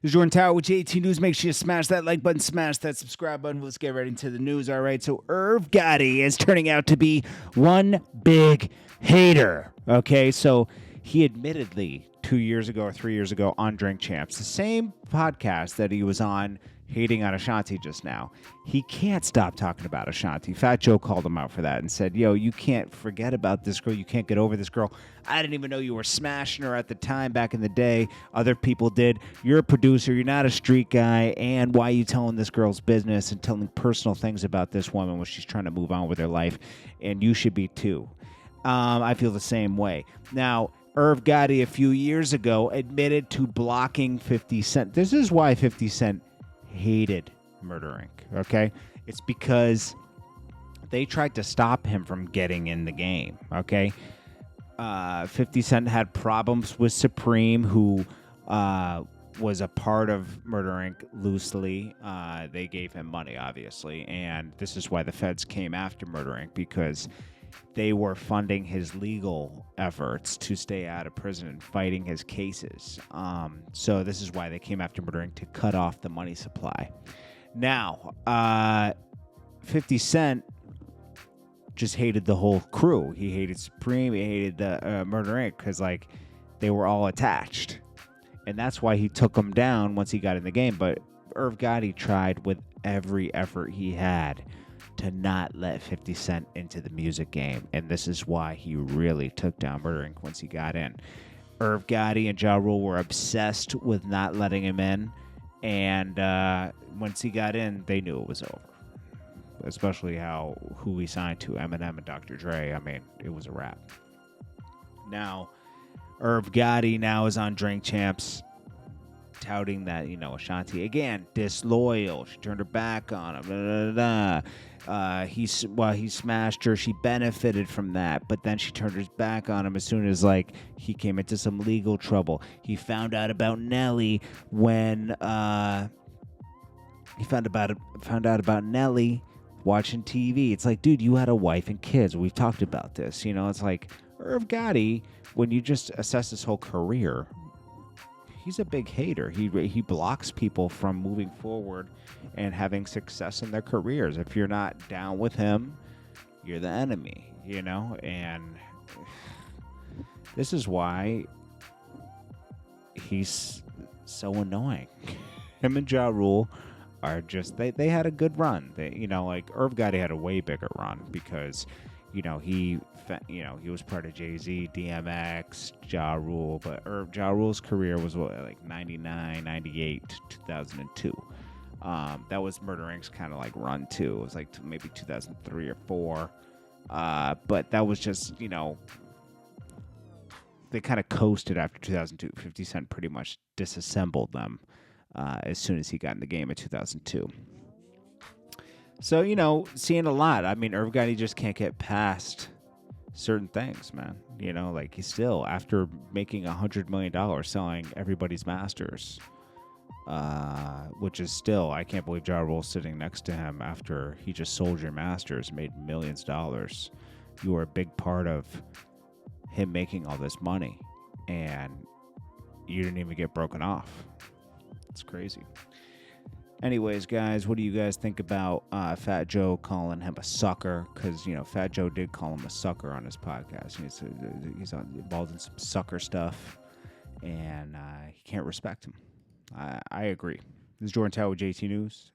This is Jordan Tower with JT News. Make sure you smash that like button, smash that subscribe button. Let's get right into the news. All right, so Irv Gotti is turning out to be one big hater. Okay, so he admittedly 2 years ago or 3 years ago on Drink Champs, the same podcast that he was on hating on Ashanti just now, he can't stop talking about Ashanti. Fat Joe called him out for that and said, yo, you can't forget about this girl. You can't get over this girl. I didn't even know you were smashing her at the time back in the day. Other people did. You're a producer. You're not a street guy. And why are you telling this girl's business and telling personal things about this woman when she's trying to move on with her life? And you should be too. I feel the same way. Now, Irv Gotti a few years ago admitted to blocking 50 Cent. This is why 50 Cent hated Murder Inc. Okay, it's because they tried to stop him from getting in the game. Okay, 50 Cent had problems with Supreme, who was a part of Murder Inc. loosely. They gave him money, obviously, and this is why the feds came after Murder Inc. because they were funding his legal efforts to stay out of prison and fighting his cases. So this is why they came after Murder Inc. to cut off the money supply. Now, 50 Cent just hated the whole crew. He hated Supreme. He hated the Murder Inc. because, like, they were all attached. And that's why he took them down once he got in the game. But Irv Gotti tried with every effort he had to not let 50 Cent into the music game. And this is why he really took down Murder Inc. once he got in. Irv Gotti and Ja Rule were obsessed with not letting him in. And once he got in, they knew it was over. Especially who he signed to, Eminem and Dr. Dre. I mean, it was a wrap. Now, Irv Gotti now is on Drink Champs, touting that, Ashanti, again, disloyal. She turned her back on him. Blah, blah, blah. He smashed her. She benefited from that, but then she turned her back on him as soon as, he came into some legal trouble. He found out about Nelly when he found out about Nelly watching TV. It's like, dude, you had a wife and kids. We've talked about this. It's like Irv Gotti, when you just assess his whole career, he's a big hater. He blocks people from moving forward and having success in their careers. If you're not down with him, you're the enemy, And this is why he's so annoying. Him and Ja Rule are just, they had a good run. Irv Gotti had a way bigger run because he was part of Jay-Z, DMX, Ja Rule, but Ja Rule's career was 99, 98 to 2002. That was Murder Inc.'s kind of run too. It was maybe 2003 or 4. But that was just, they kind of coasted after 2002. 50 Cent pretty much disassembled them as soon as he got in the game in 2002. So, seeing a lot. I mean, Irv Gotti just can't get past certain things, man. He's still, after making $100 million selling everybody's masters, which is still, I can't believe Ja Rule's sitting next to him after he just sold your masters, made millions of dollars. You were a big part of him making all this money, and you didn't even get broken off. It's crazy. Anyways, guys, what do you guys think about Fat Joe calling him a sucker? Because, Fat Joe did call him a sucker on his podcast. He's involved in some sucker stuff, and he can't respect him. I agree. This is Jordan Tower with JT News.